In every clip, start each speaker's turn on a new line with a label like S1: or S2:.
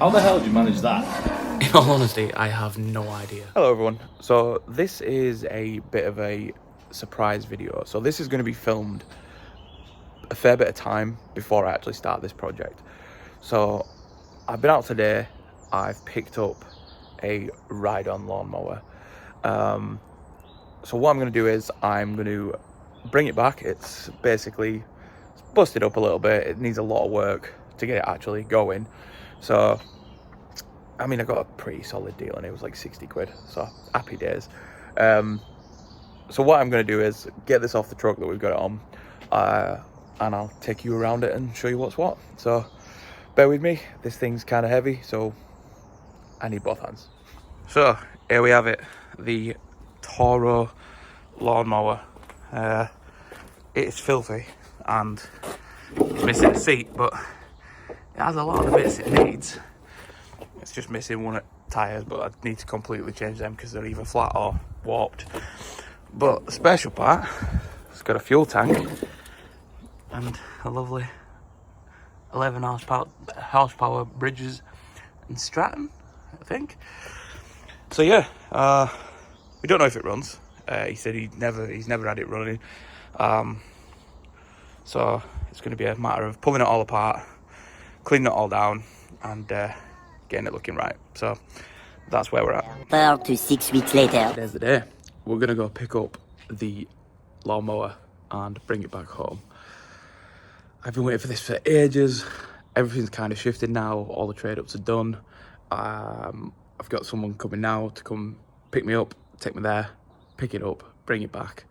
S1: How the hell did you manage that?
S2: In all honesty, I have no idea.
S3: Hello everyone. So this is a bit of a surprise video. So this is going to be filmed a fair bit of time before I actually start this project. So I've been out today. I've picked up a ride-on lawnmower. So what I'm going to do is I'm going to bring it back. It's basically busted up a little bit. It needs a lot of work to get it actually going. So I mean, I got a pretty solid deal and it was like 60 quid, so happy days. So what I'm going to do is get this off the truck that we've got it on, and I'll take you around it and show you what's what. So bear with me, this thing's kind of heavy, so I need both hands. So here we have it, the Toro lawnmower. It's filthy and it's missing a seat, but it has a lot of the bits it needs. It's just missing one of the tyres, but I need to completely change them because they're either flat or warped. But the special part, it's got a fuel tank and a lovely 11 horsepower Bridges and Stratton, I think. So yeah, we don't know if it runs. He said he's never had it running. So it's going to be a matter of pulling it all apart, cleaning it all down, and getting it looking right. So that's where we're at.
S4: 4 to 6 weeks later.
S3: Today's the day. We're gonna go pick up the lawnmower and bring it back home. I've been waiting for this for ages. Everything's kind of shifted now. All the trade ups are done. I've got someone coming now to come pick me up, take me there, pick it up, bring it back,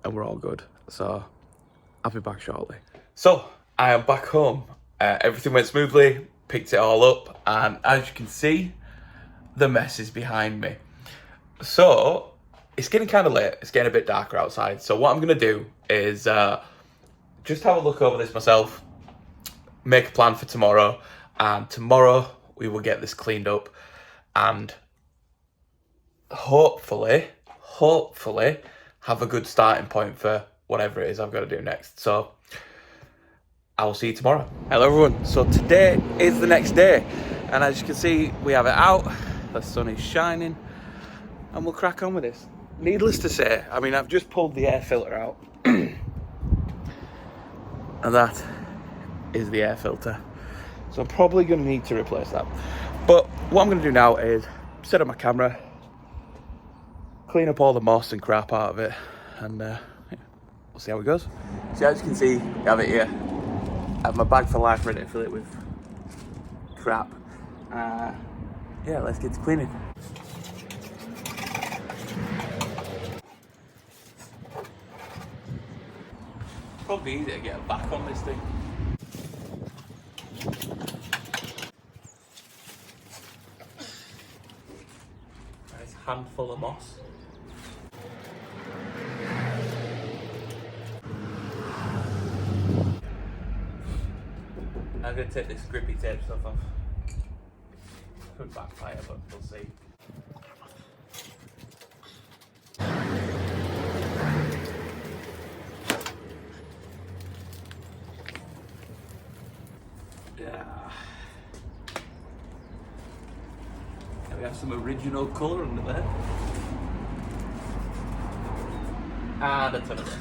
S3: and we're all good. So I'll be back shortly. So I am back home. Everything went smoothly. Picked it all up, and as you can see, the mess is behind me. So it's getting kind of late. It's getting a bit darker outside. So what I'm gonna do is just have a look over this myself, make a plan for tomorrow, and tomorrow we will get this cleaned up and hopefully have a good starting point for whatever it is I've got to do next. So I will see you tomorrow. Hello everyone, so today is the next day, and as you can see, we have it out, the sun is shining, and we'll crack on with this. Needless to say, I mean, I've just pulled the air filter out, and that is the air filter. So I'm probably going to need to replace that. But what I'm going to do now is set up my camera, clean up all the moss and crap out of it, and we'll see how it goes. So as you can see, we have it here. I have my bag for life ready to fill it with crap. Yeah, let's get to cleaning. Probably easy to get a back on this thing. Nice handful of moss. I'm going to take this grippy tape stuff off. Could backfire, but we'll see. Yeah. And we have some original colour under there. And a ton of this.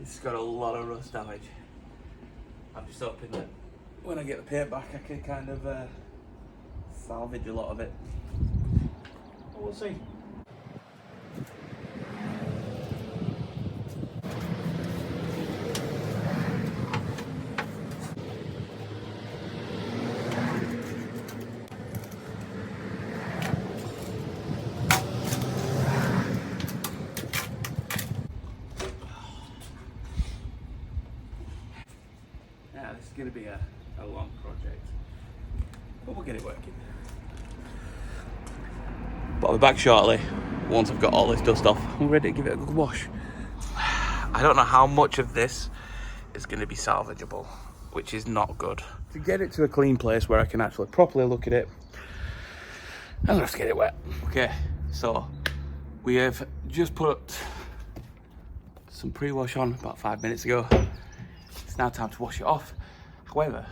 S3: It's got a lot of rust damage. I'm just hoping that when I get the paint back I can kind of salvage a lot of it. But we'll see. Yeah, this is going to be a long project, but we'll get it working. But I'll be back shortly once I've got all this dust off. I'm ready to give it a good wash. I don't know how much of this is going to be salvageable. which is not good. To get it to a clean place where I can actually properly look at it, I'm gonna have to get it wet. Okay, so we have just put some pre-wash on about 5 minutes ago. It's now time to wash it off. However,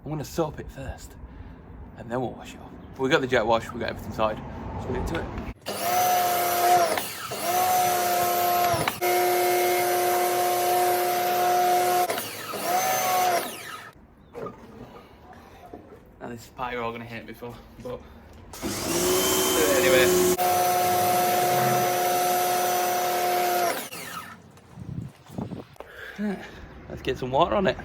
S3: I'm gonna soap it first and then we'll wash it off. But we got the jet wash, we got everything sorted, so we'll get to it. Now this is part you're all gonna hate me for, but anyway. Let's get some water on it.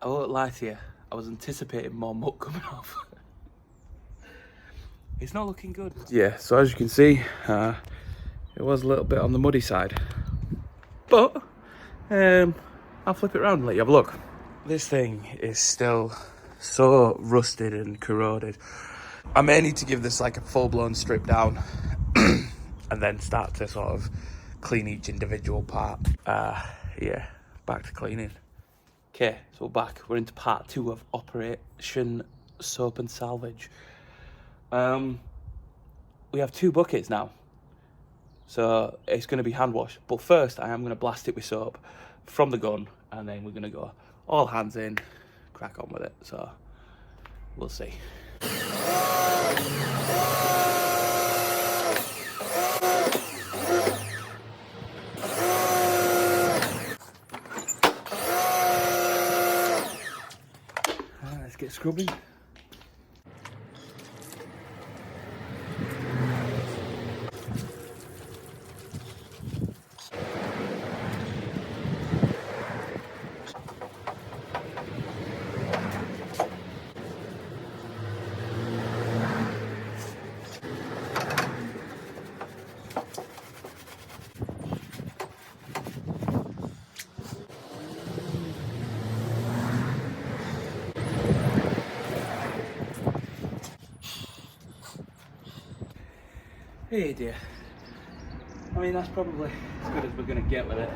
S3: I won't lie to you, I was anticipating more muck coming off. It's not looking good. Yeah, so as you can see, it was a little bit on the muddy side. But, I'll flip it around and let you have a look. This thing is still so rusted and corroded. I may need to give this like a full-blown strip down and then start to sort of clean each individual part. Yeah, back to cleaning. Okay, so we're back. We're into part 2 of Operation Soap and Salvage. We have 2 buckets now, so it's going to be hand washed. But first, I am going to blast it with soap from the gun, and then we're going to go all hands in, crack on with it. So we'll see. Let's get scrubbing. Hey dear. I mean, that's probably as good as we're going to get with it.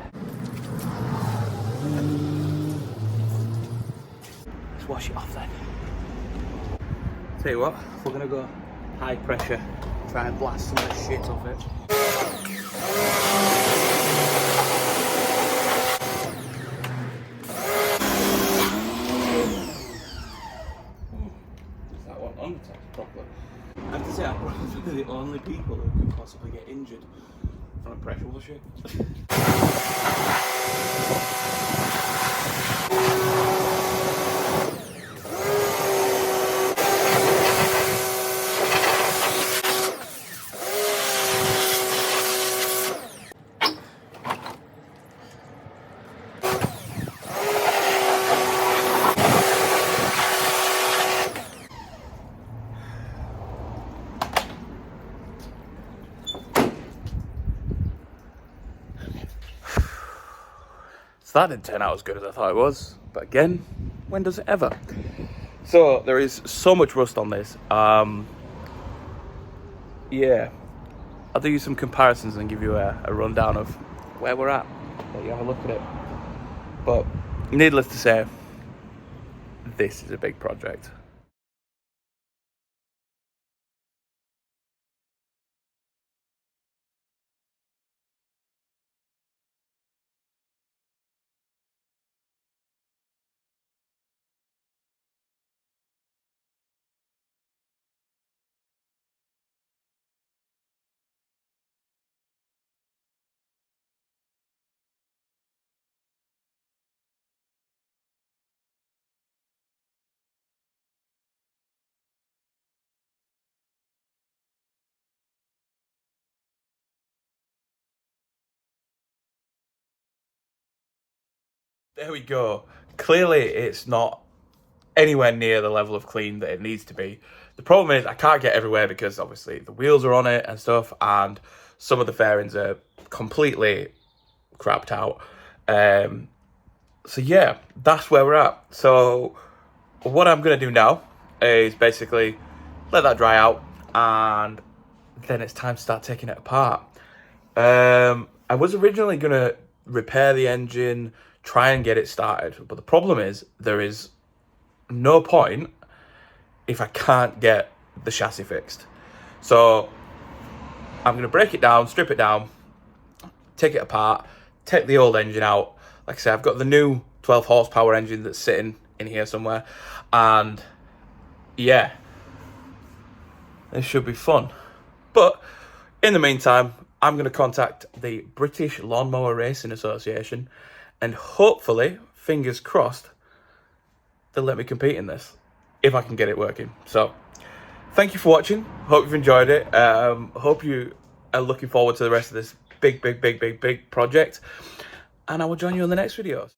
S3: Let's wash it off then. Tell you what, we're going to go high pressure, try and blast some of the shit off it. Is that one untapped properly? I have to say, I'm probably the only people who could possibly get injured from a pressure washer. So that didn't turn out as good as I thought it was. But again, when does it ever? So there is so much rust on this. Yeah, I'll do you some comparisons and give you a rundown of where we're at. Let you have a look at it. But needless to say, this is a big project. There we go. Clearly it's not anywhere near the level of clean that it needs to be. The problem is I can't get everywhere because obviously the wheels are on it and stuff, and some of the fairings are completely crapped out. So yeah, that's where we're at. So what I'm going to do now is basically let that dry out, and then it's time to start taking it apart. I was originally going to repair the engine, try and get it started, but the problem is there is no point if I can't get the chassis fixed. So I'm going to break it down, strip it down, take it apart, take the old engine out. Like I said, I've got the new 12 horsepower engine that's sitting in here somewhere, and yeah, this should be fun. But in the meantime, I'm going to contact the British Lawnmower Racing Association, and hopefully, fingers crossed, they'll let me compete in this, if I can get it working. So, thank you for watching. Hope you've enjoyed it. Hope you are looking forward to the rest of this big project. And I will join you in the next videos.